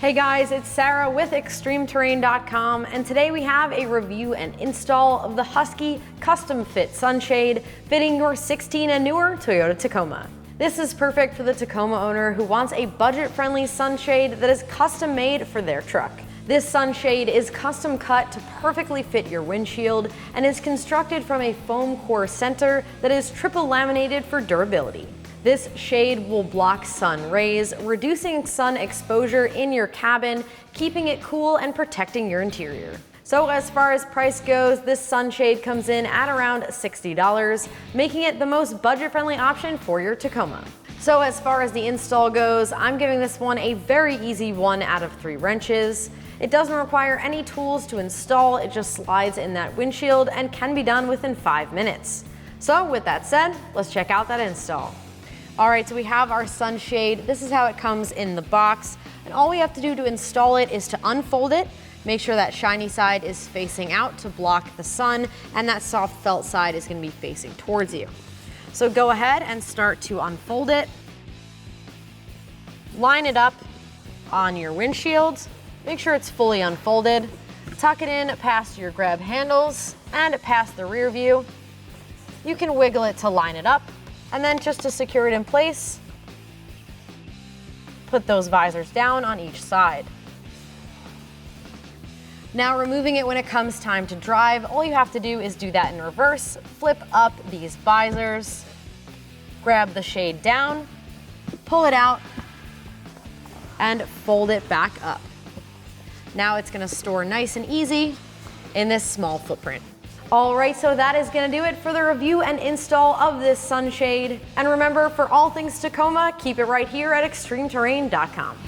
Hey guys, it's Sarah with ExtremeTerrain.com, and today we have a review and install of the Husky Custom Fit Sunshade fitting your 16 and newer Toyota Tacoma. This is perfect for the Tacoma owner who wants a budget-friendly sunshade that is custom made for their truck. This sunshade is custom cut to perfectly fit your windshield and is constructed from a foam core center that is triple laminated for durability. This shade will block sun rays, reducing sun exposure in your cabin, keeping it cool and protecting your interior. So as far as price goes, this sunshade comes in at around $60, making it the most budget-friendly option for your Tacoma. So as far as the install goes, I'm giving this one a very easy 1 out of 3 wrenches. It doesn't require any tools to install, it just slides in that windshield and can be done within 5 minutes. So with that said, let's check out that install. All right, so we have our sunshade. This is how it comes in the box. And all we have to do to install it is to unfold it, make sure that shiny side is facing out to block the sun, and that soft felt side is gonna be facing towards you. So go ahead and start to unfold it. Line it up on your windshield. Make sure it's fully unfolded. Tuck it in past your grab handles and past the rear view. You can wiggle it to line it up. And then just to secure it in place, put those visors down on each side. Now removing it when it comes time to drive, all you have to do is do that in reverse. Flip up these visors, grab the shade down, pull it out, and fold it back up. Now it's gonna store nice and easy in this small footprint. All right, so that is gonna do it for the review and install of this sunshade. And remember, for all things Tacoma, keep it right here at ExtremeTerrain.com.